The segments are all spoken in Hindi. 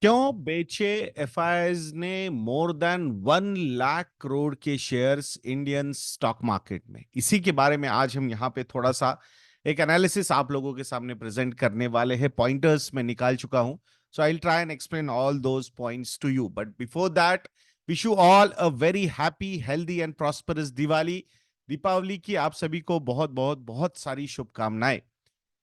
क्यों बेचे एफआईआईज ने मोर देन 1 लाख करोड़ के शेयर्स इंडियन स्टॉक मार्केट में? इसी के बारे में आज हम यहाँ पे थोड़ा सा एक एनालिसिस आप लोगों के सामने प्रेजेंट करने वाले हैं। पॉइंटर्स मैं निकाल चुका हूं, so I will try and explain all those points to you. But before that, wish you all a very happy, healthy and prosperous Diwali. Deepavali की आप सभी को बहुत बहुत बहुत सारी शुभकामनाएं,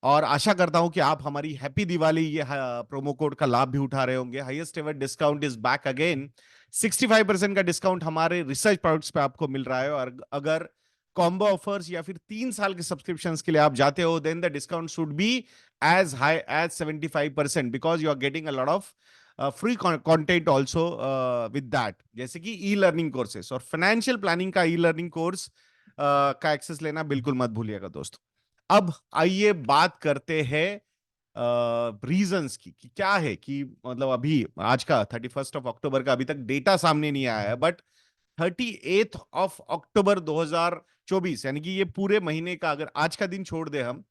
और आशा करता हूं कि आप हमारी हैप्पी दिवाली ये प्रोमो कोड का लाभ भी उठा रहे होंगे। Highest ever discount is back again. 65% का डिस्काउंट हमारे रिसर्च प्रोडक्ट्स पे आपको मिल रहा है, और अगर कॉम्बो ऑफर्स या फिर 3 साल के सब्सक्रिप्शंस के लिए आप जाते हो, then the discount should be as high as 75%, because you are getting a lot of free content also with that, जैसे कि ई लर्निंग कोर्सेस और फाइनेंशियल प्लानिंग का ई लर्निंग कोर्स का एक्सेस लेना बिल्कुल मत भूलिएगा दोस्तों। अब आइए बात करते हैं रीजंस की, कि क्या है कि मतलब अभी आज का 31 अक्टूबर का अभी तक डेटा सामने नहीं आया है, बट 38 अक्टूबर 2024 यानी कि ये पूरे महीने का अगर आज का दिन छोड़ दे हम,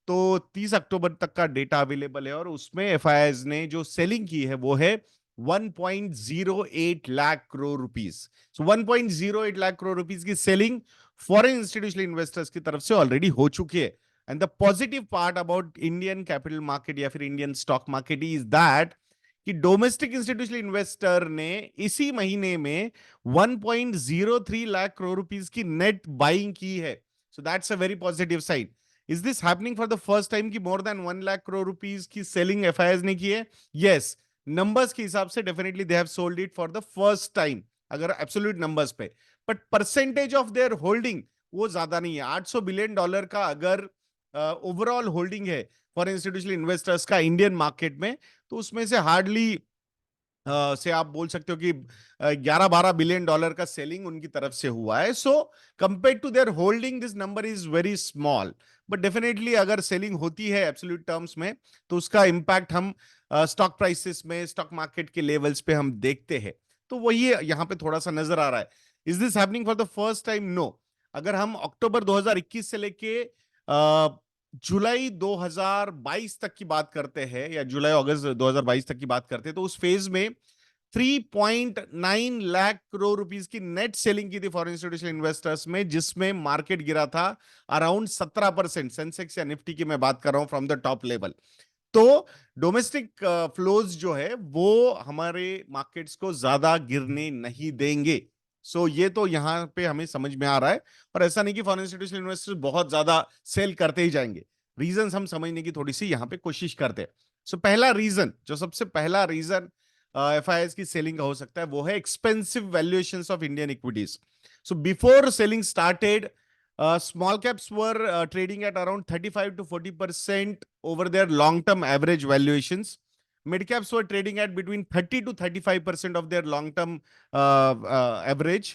तो 30 अक्टूबर तक का डेटा अवेलेबल है, और उसमें एफआईआईज ने जो सेलिंग की है वो है 1.08 लाख करोड़ रुपीस। सो 1.08 लाख करोड़ रुपीस की सेलिंग फॉरेन इंस्टीट्यूशनल इन्वेस्टर्स की तरफ से ऑलरेडी हो चुकी है। And the positive part about Indian capital market या फिर Indian stock market is that कि डोमेस्टिक इंस्टीट्यूशनल इन्वेस्टर ने इसी महीने में 1.03 लाख करोड़ रुपीस की नेट बाइंग की है। So that's a very positive side. Is this happening for the first time कि more than 1 lakh crore rupees की सेलिंग एफआईआईज ने की है? यस, नंबर्स के हिसाब से definitely they have sold it for the first time, अगर एब्सोल्यूट नंबर्स पे। But percentage of their holding वो ज्यादा नहीं है। $800 बिलियन का अगर ओवरऑल होल्डिंग है फॉर इंस्टीट्यूशनल इन्वेस्टर्स का इंडियन मार्केट में, तो उसमें से हार्डली से आप बोल सकते हो कि 11-12 बिलियन डॉलर का सेलिंग उनकी तरफ से हुआ है। So compare to their holding this number is very small, but definitely अगर सेलिंग होती है एब्सोल्यूट टर्म्स में, तो उसका इंपैक्ट हम स्टॉक प्राइसेस में, स्टॉक मार्केट के लेवल्स पे हम देखते हैं। तो वही यहाँ पे थोड़ा सा नजर आ रहा है। Is this happening for the first time? No. अगर हम अक्टूबर 2021 से लेके जुलाई 2022 तक की बात करते हैं, या जुलाई अगस्त 2022 तक की बात करते हैं, तो उस फेज में 3.9 लाख करोड़ रुपीस की नेट सेलिंग की थी फॉरेन इंस्टीट्यूशनल इन्वेस्टर्स में, जिसमें मार्केट गिरा था अराउंड 17%। सेंसेक्स या निफ्टी की मैं बात कर रहा हूं फ्रॉम द टॉप लेवल। तो डोमेस्टिक फ्लोज जो है वो हमारे मार्केट्स को ज्यादा गिरने नहीं देंगे। ये तो यहां पे हमें समझ में आ रहा है। और ऐसा नहीं कि फॉरेन इंस्टीट्यूशनल इन्वेस्टर्स बहुत ज्यादा सेल करते ही जाएंगे। रीजन हम समझने की थोड़ी सी यहां पे कोशिश करते हैं। पहला रीजन, जो सबसे पहला रीजन एफआईआईज की सेलिंग का हो सकता है, वो है expensive valuations of Indian equities. So before selling started, small caps were trading at around 35 to 40% over their long term average valuations. Mid caps were trading at between 30 to 35% of their long term average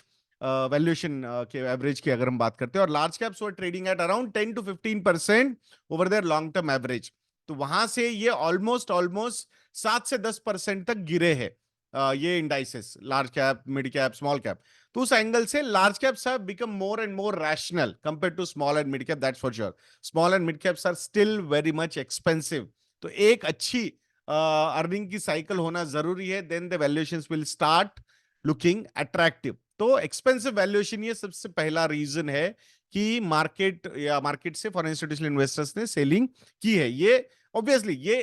valuation के एवरेज की अगर हम बात करते हैं, और large caps were trading at around 10 to 15% over their long term average. तो वहां से ये ऑलमोस्ट ऑलमोस्ट 7 से 10% तक गिरे हैं ये indices, large cap, mid cap, small cap. तो उस एंगल से large caps have become more and more rational compare to small and mid cap, that's for sure. Small and mid caps are still very much expensive. तो एक अच्छी अर्निंग की साइकिल होना जरूरी है, then the valuations will start looking attractive. तो एक्सपेंसिव वैल्यूएशन ये सबसे पहला रीजन है कि मार्केट या मार्केट से फॉरेन इंस्टीट्यूशनल इन्वेस्टर्स ने सेलिंग की है। ये ऑब्वियसली ये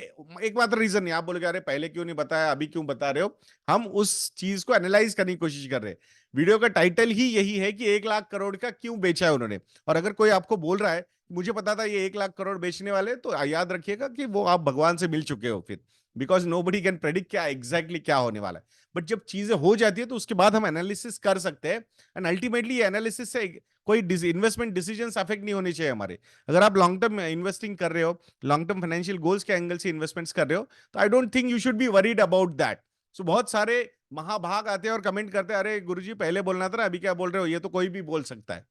एकमात्र रीजन नहीं। आप बोलोगे अरे पहले क्यों नहीं बताया, अभी क्यों बता रहे हो? हम उस चीज को एनालाइज करने की कोशिश कर रहे हैं। वीडियो का टाइटल ही यही है कि 1 लाख करोड़ का क्यों बेचा है उन्होंने। और अगर कोई आपको बोल रहा है मुझे पता था ये 1 लाख करोड़ बेचने वाले, तो याद रखिएगा कि वो आप भगवान से मिल चुके हो फिर, because nobody can predict क्या एग्जैक्टली क्या होने वाला है। बट जब चीजें हो जाती है तो उसके बाद हम एनालिसिस कर सकते हैं, एंड अल्टीमेटली एनालिसिस से कोई इन्वेस्टमेंट डिसीजन अफेक्ट नहीं होने चाहिए हमारे। अगर आप लॉन्ग टर्म इन्वेस्टिंग कर रहे हो, लॉन्ग टर्म फाइनेंशियल गोल्स के एंगल से इन्वेस्टमेंट्स कर रहे हो, तो I don't think you should be worried about that. बहुत सारे महाभाग आते हैं और कमेंट करते हैं, अरे गुरुजी पहले बोलना था ना, अभी क्या बोल रहे हो? ये तो कोई भी बोल सकता है।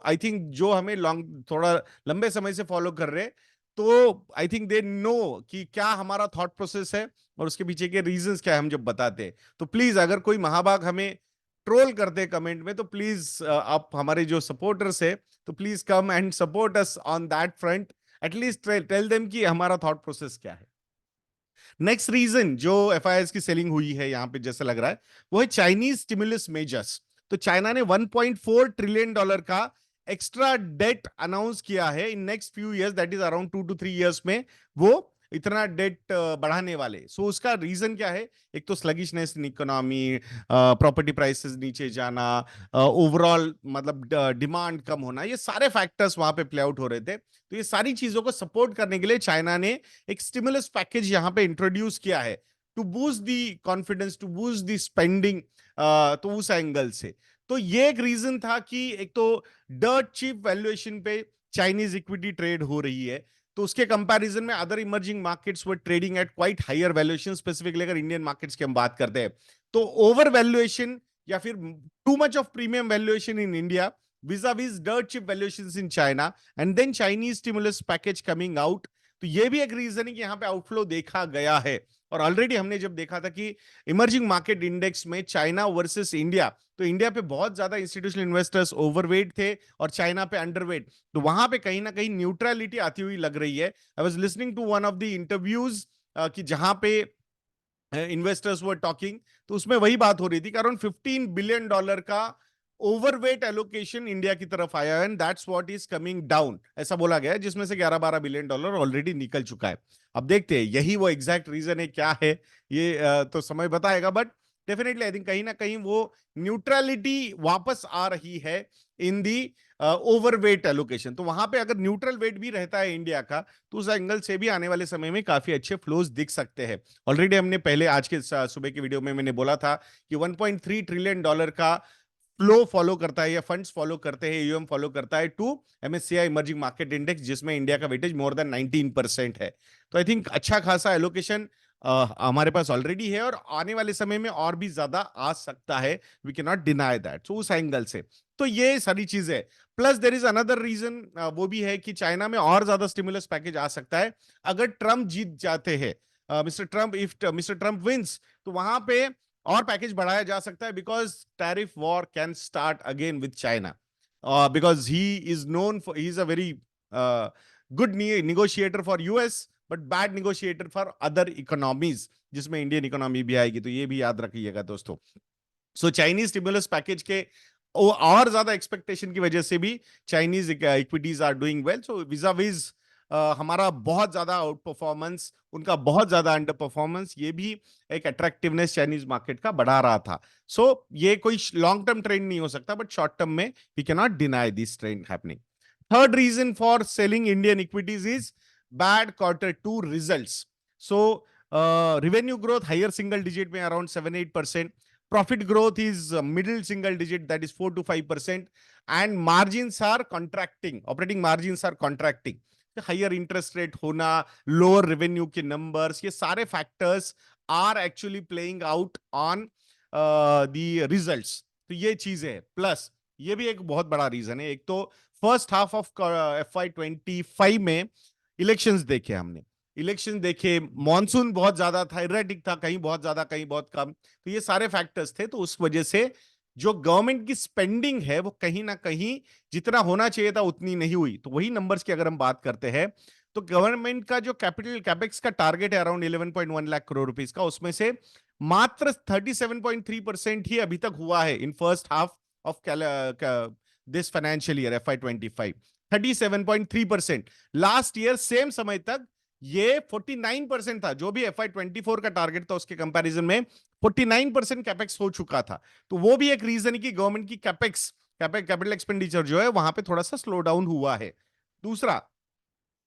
आई थिंक जो हमें लॉन्ग थोड़ा लंबे समय से फॉलो कर रहे हैं, तो आई थिंक दे नो कि क्या हमारा थॉट प्रोसेस है और उसके पीछे के रीजंस क्या है हम जब बताते हैं। तो प्लीज अगर कोई महाभाग हमें ट्रोल करते हैं कमेंट में, तो प्लीज आप हमारे जो सपोर्टर्स है, तो please come and support us on that front. At least tell them कि हमारा थॉट प्रोसेस क्या है। नेक्स्ट रीजन जो एफआईआईस की सेलिंग हुई है यहाँ पे जैसे लग रहा है, वो है चाइनीज स्टिमुलस मेजर्स। तो चाइना ने 1.4 ट्रिलियन डॉलर का एक्स्ट्रा डेट अनाउंस किया है in next few years, that is around 2 to 3 years में वो इतना डेट बढ़ाने वाले। सो उसका रीजन क्या है? एक तो sluggishness in economy, property prices नीचे जाना, ओवरऑल मतलब डिमांड कम होना, ये सारे फैक्टर्स वहां पे प्ले आउट हो रहे थे। तो ये सारी चीजों को सपोर्ट करने के लिए चाइना ने एक स्टिमुलस पैकेज यहाँ पे इंट्रोड्यूस किया है to boost the confidence, to boost the spending. तो उस एंगल से तो ये एक रीजन था कि एक तो डर्ट चीप वैल्यूएशन पे चाइनीज इक्विटी ट्रेड हो रही है, तो उसके कंपैरिजन में other emerging markets were trading at quite higher valuation. Specifically अगर इंडियन मार्केट्स की हम बात करते हैं तो ओवर वैल्यूएशन या फिर too much of premium valuation in India vis-a-vis dirt cheap valuations in China and then Chinese stimulus package coming out। तो ये भी एक रीजन है कि यहाँ पे आउटफ्लो देखा गया है। और ऑलरेडी हमने जब देखा था कि इमर्जिंग मार्केट इंडेक्स में चाइना वर्सेस इंडिया, तो इंडिया पे बहुत ज्यादा इंस्टीट्यूशनल इन्वेस्टर्स ओवरवेट थे और चाइना पे अंडरवेट, तो वहां पे कहीं ना कहीं न्यूट्रलिटी आती हुई लग रही है। I was listening to one of the interviews कि जहां पे इन्वेस्टर्स वर टॉकिंग, तो उसमें वही बात हो रही थी कि अराउंड $15 बिलियन का ओवरवेट एलोकेशन इंडिया की तरफ आया, and that's what is coming down, ऐसा बोला गया है, जिसमें से $11-12 बिलियन ऑलरेडी निकल चुका है। अब देखते हैं यही वो एग्जैक्ट रीजन है क्या है, ये तो समय बताएगा, बट डेफिनेटली आई थिंक कहीं ना कहीं वो न्यूट्रलिटी वापस आ रही है इन दी ओवरवेट एलोकेशन। तो वहां पे अगर न्यूट्रल वेट भी रहता है इंडिया का, तो उस एंगल से भी आने वाले समय में काफी अच्छे फ्लोज दिख सकते हैं। ऑलरेडी हमने पहले आज के सुबह की वीडियो में मैंने बोला था कि 1.3 ट्रिलियन डॉलर का फ्लो फॉलो करता है या फंड्स फॉलो करते हैं, यूएम फॉलो करता है to MSCI emerging market index, जिसमें इंडिया का वेटेज मोर देन 19% है। तो आई थिंक अच्छा खासा एलोकेशन हमारे पास ऑलरेडी है और आने वाले समय में और भी ज्यादा आ सकता है, we can not deny that. So उस एंगल से तो ये सारी चीजें, plus there is another reason, वो भी है कि चाइना में और ज्यादा स्टिमुलस पैकेज आ सकता है अगर ट्रम्प जीत जाते हैं। Mister Trump, if mister Trump wins, तो वहां पे और पैकेज बढ़ाया जा सकता है, because tariff war can start again with China, because he is known for, he is a very good negotiator for US but bad negotiator for other economies, जिसमें इंडियन इकोनॉमी भी आएगी। तो ये भी याद रखिएगा दोस्तों। सो चाइनीज स्टिमुलस पैकेज के और ज्यादा एक्सपेक्टेशन की वजह से भी Chinese equities are doing well. So vis-a-vis हमारा बहुत ज्यादा आउट परफॉर्मेंस, उनका बहुत ज्यादा अंडर परफॉर्मेंस, ये भी एक अट्रैक्टिवनेस चाइनीज मार्केट का बढ़ा रहा था। सो ये कोई लॉन्ग टर्म ट्रेंड नहीं हो सकता, बट शॉर्ट टर्म में we can not deny this trend happening. Third reason for selling Indian equities is bad Q2 results. So, revenue growth higher single digit में around 7-8%. Profit growth is middle single digit, that is 4-5%. And margins are contracting. Operating margins are contracting. Higher interest rate होना, lower revenue के numbers, ये सारे factors are actually playing out on the results. तो ये चीजें है। प्लस ये भी एक बहुत बड़ा रीजन है, एक तो फर्स्ट हाफ ऑफ FY25 में इलेक्शंस देखे हमने, इलेक्शन देखे, मॉनसून बहुत ज्यादा था, इरेटिक था, कहीं बहुत ज्यादा कहीं बहुत कम, तो ये सारे फैक्टर्स थे। तो उस वजह से जो गवर्नमेंट की स्पेंडिंग है वो कहीं ना कहीं जितना होना चाहिए था उतनी नहीं हुई। तो वही नंबर्स की अगर हम बात करते हैं तो गवर्नमेंट का जो कैपिटल कैपेक्स का टारगेट है अराउंड 11.1 लाख करोड़ रुपीस का, उसमें से मात्र 37.3% ही अभी तक हुआ है in first half of this financial year FY25। 37.3%। Last year same समय तक ये 49% था, जो भी FY24 का टारगेट था उसके कंपैरिजन में 49% कैपेक्स हो चुका था। तो वो भी एक रीजन है कि गवर्नमेंट की कैपिटल एक्सपेंडिचर जो है वहां पे थोड़ा सा स्लो डाउन हुआ है। दूसरा,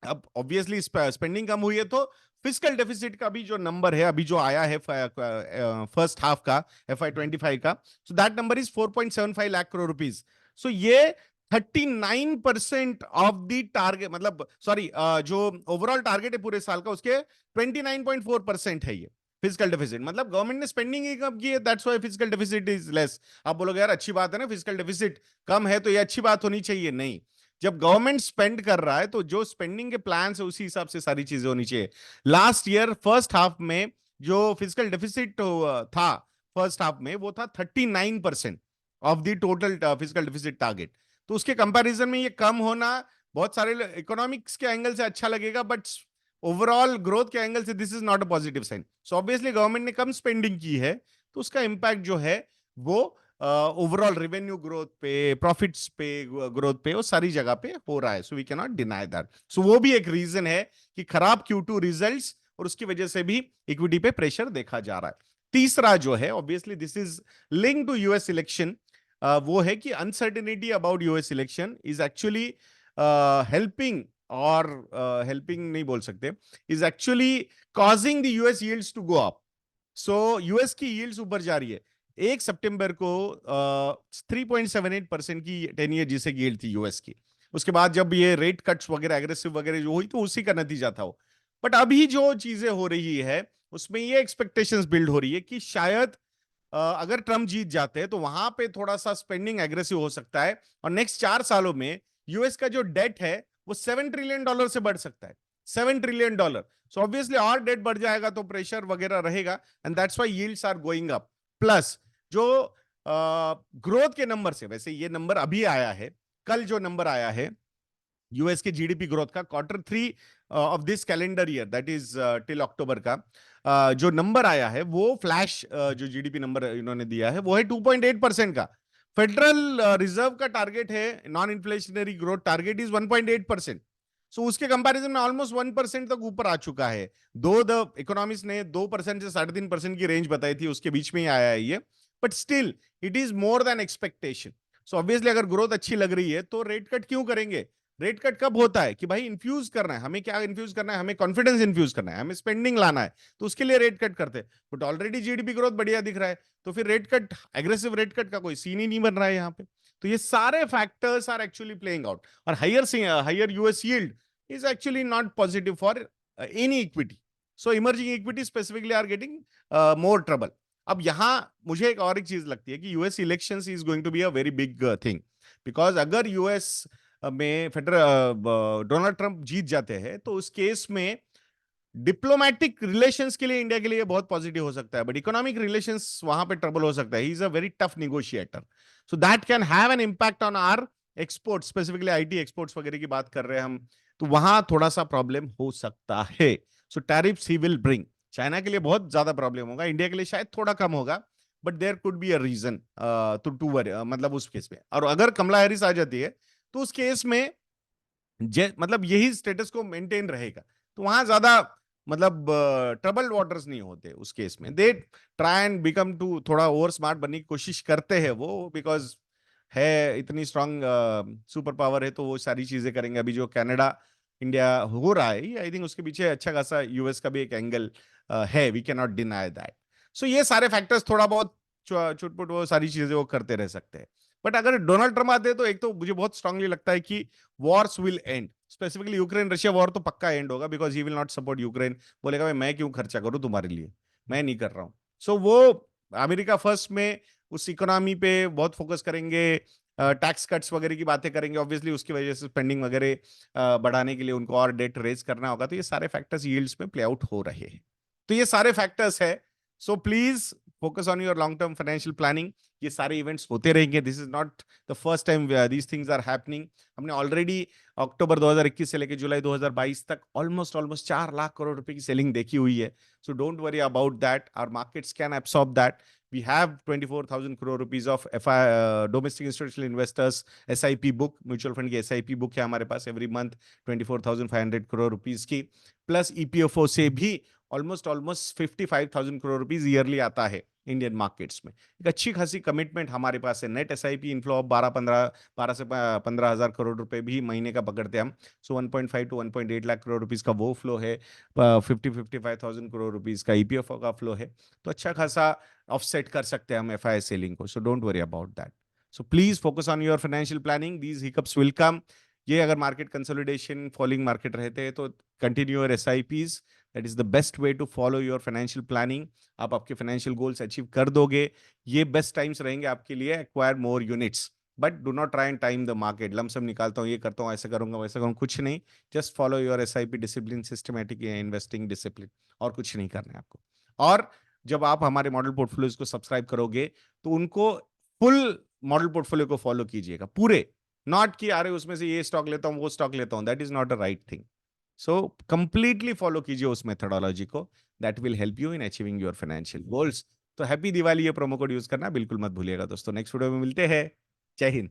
अब ऑब्वियसली स्पेंडिंग कम हुई है तो फिस्कल डेफिसिट का भी जो नंबर है अभी जो आया है फर्स्ट हाफ का FY25 का, so that number is 4.75 lakh crore rupees. So ये 39% ऑफ द टारगेट, मतलब सॉरी, जो ओवरऑल टारगेट है पूरे साल का उसके 29.4% है ये फिजिकल डेफिसिट। मतलब गवर्नमेंट ने स्पेंडिंग ही कम की है, that's why physical deficit is less. आप बोलोगे यार अच्छी बात है ना, फिजिकल डेफिसिट कम है तो ये अच्छी बात होनी चाहिए। नहीं, जब गवर्नमेंट स्पेंड कर रहा है तो जो स्पेंडिंग के प्लान है उसी हिसाब से सारी चीजें होनी चाहिए। लास्ट ईयर फर्स्ट हाफ में जो फिजिकल डेफिसिट था फर्स्ट हाफ में, वो था 39% of the total physical deficit target. तो उसके कंपैरिजन में ये कम होना बहुत सारे इकोनॉमिक्स के एंगल से अच्छा लगेगा, बट ओवरऑल ग्रोथ के एंगल से this is not a positive sign. So obviously government ने कम स्पेंडिंग की है, तो उसका इंपैक्ट जो है वो ओवरऑल रेवेन्यू ग्रोथ पे, प्रॉफिट्स पे, ग्रोथ पे, वो सारी जगह पे हो रहा है। So we can not deny that. So वो भी एक रीजन है कि खराब Q2 रिजल्ट्स, और उसकी वजह से भी इक्विटी पे प्रेशर देखा जा रहा है। तीसरा जो है, obviously this is link to US election, वो है कि uncertainty about US election is actually helping, और हेल्पिंग नहीं बोल सकते, is actually causing the US yields to go up. So US की यील्ड्स ऊपर जा रही है। 1 सितंबर को 3.78% की 10 ईयर जिसे यील्ड थी यूएस की। उसके बाद जब ये रेट कट्स वगैरह एग्रेसिव वगैरह जो हुई, तो उसी का नतीजा था वो। बट अभी जो चीजें हो रही है उसमें ये एक्सपेक्टेशंस बिल्ड हो रही है कि शायद अगर ट्रम्प जीत जाते हैं तो वहां पे थोड़ा सा स्पेंडिंग एग्रेसिव हो सकता है, और नेक्स्ट 4 सालों में यूएस का जो डेट है वो $7 ट्रिलियन से बढ़ सकता है। $7 ट्रिलियन। सो ऑब्वियसली और डेट बढ़ जाएगा तो प्रेशर वगैरह रहेगा, and that's why yields are going up. Plus जो ग्रोथ के नंबर से, वैसे ये नंबर अभी आया है, कल जो नंबर आया है यूएस के जीडीपी ग्रोथ का Q3 of this calendar year, that is till October का, जो नंबर आया है वो फ्लैश जो जीडीपी नंबर इन्होंने दिया है वो है 2.8% का। फेडरल रिजर्व का टारगेट है, non inflationary growth target is 1.8%। सो उसके कंपैरिजन में ऑलमोस्ट 1% तक ऊपर आ चुका है। दो द इकोनॉमिस्ट ने 2% से 3.5% की रेंज बताई थी, उसके बीच में ही आया है ये, but still it is more than expectation. So obviously अगर ग्रोथ अच्छी लग रही है तो रेट कट क्यों करेंगे? रेट कट कब होता है कि भाई इन्फ्यूज करना है, हमें क्या इन्फ्यूज करना है, हमें कॉन्फिडेंस इन्फ्यूज करना है, हमें स्पेंडिंग लाना है, तो उसके लिए रेट कट करते हैं। बट ऑलरेडी जीडीपी ग्रोथ बढ़िया दिख रहा है, तो फिर rate cut, aggressive rate cut का कोई सीन ही नहीं बन रहा है यहाँ पे। तो ये सारे factors are actually playing out, और higher US yield is actually not positive for any equity. So emerging equity specifically are getting more trouble. अब यहां मुझे एक चीज लगती है कि US elections is going to be a very big thing, because अगर यूएस में फेडरल डोनाल्ड ट्रंप जीत जाते हैं तो उस केस में डिप्लोमेटिक रिलेशंस के लिए इंडिया के लिए बहुत पॉजिटिव हो सकता है, बट इकोनॉमिक रिलेशंस वहां पे ट्रबल हो सकता है। He is a very tough negotiator, so that can have an impact on our export, specifically IT exports वगैरह की बात कर रहे हैं हम, तो वहां थोड़ा सा प्रॉब्लम हो सकता है। So tariffs he will bring. China के लिए बहुत ज्यादा प्रॉब्लम होगा, इंडिया के लिए शायद थोड़ा कम होगा, but there could be a reason to worry, मतलब उस केस में। और अगर कमला हैरिस आ जाती है तो उस केस में मतलब यही स्टेटस को मेंटेन रहेगा, तो वहां ज्यादा मतलब ट्रबल्ड वाटर्स नहीं होते उस केस में। They try and become to थोड़ा ओवर स्मार्ट बनने की कोशिश करते हैं वो, बिकॉज है इतनी स्ट्रांग सुपर पावर है, तो वो सारी चीजें करेंगे। अभी जो कनाडा इंडिया हो रहा है, आई थिंक उसके पीछे अच्छा खासा यूएस का भी एक एंगल है, we can not deny that. So ये सारे फैक्टर्स थोड़ा बहुत चुटपुट वो सारी चीजें वो करते रह सकते हैं। बट अगर डोनाल्ड ट्रम्प आते हैं तो एक तो मुझे बहुत स्ट्रांगली लगता है कि Wars will and, specifically Ukraine Russia war तो पक्का एंड होगा, because he will not support Ukraine. बोलेगा भाई मैं क्यों खर्चा करूं तुम्हारे लिए, मैं नहीं कर रहा हूं। सो वो अमेरिका फर्स्ट में उस इकोनॉमी पे बहुत फोकस करेंगे, टैक्स कट्स वगैरह की बातें करेंगे, ऑब्वियसली उसकी वजह से स्पेंडिंग वगैरह बढ़ाने के लिए उनको और डेट रेज करना होगा। तो ये सारे फैक्टर्स यील्ड्स में प्ले आउट हो रहे हैं। तो ये सारे फैक्टर्स है। So please focus on your long term financial planning. ये सारे इवेंट्स होते रहेंगे, this is not the first time these things are happening. हमने ऑलरेडी अक्टूबर 2021 से लेकर जुलाई 2022 तक ऑलमोस्ट 4 लाख करोड़ रुपए की सेलिंग देखी हुई है। So don't worry about that, our markets can absorb that. We have 24,000 crore rupees of domestic institutional investors SIP book, mutual fund की SIP book है हमारे पास एवरी मंथ 24,500 crore rupees की, प्लस EPFO से भी ऑलमोस्ट 55,000 करोड़ रुपीज ईयरली आता है इंडियन मार्केट्स में। एक अच्छी खासी कमिटमेंट हमारे पास है। नेट एसआईपी इनफ्लो ऑफ 12 से 15,000 करोड़ रुपए भी महीने का पकड़ते हैं हम। सो 1.5 to 1.8 लाख करोड़ रुपीज का वो फ्लो है, 55,000 करोड़ रुपीज का ईपीएफओ का फ्लो है, तो अच्छा खासा ऑफसेट कर सकते हैं हम एफआई सेलिंग को। So don't worry about that. So please focus on your financial planning, these hiccups will come. ये अगर मार्केट कंसोलिडेशन फॉलिंग मार्केट रहते हैं तो continue your SIPs, that is the best way to follow your financial planning. आप आपके फाइनेंशियल गोल्स अचीव कर दोगे, ये बेस्ट टाइम्स रहेंगे आपके लिए acquire more units. But do not try and time the market, lump sum निकालता हूँ, ये करता हूँ, ऐसा करूंगा वैसा करूंगा, कुछ नहीं। Just follow your SIP discipline, systematic investing discipline, और कुछ नहीं करना है आपको। और जब आप हमारे मॉडल पोर्टफोलियोज को सब्सक्राइब करोगे तो उनको फुल मॉडल पोर्टफोलियो को फॉलो कीजिएगा पूरे, नॉट कि अरे उसमें से ये स्टॉक लेता हूं वो स्टॉक लेता हूं, that is not a right thing. So completely follow कीजिए उस मेथोडोलॉजी को, that will help you in achieving your financial goals. तो हैप्पी दिवाली, ये प्रोमो कोड यूज करना बिल्कुल मत भूलिएगा दोस्तों। नेक्स्ट वीडियो में मिलते हैं। जय हिंद।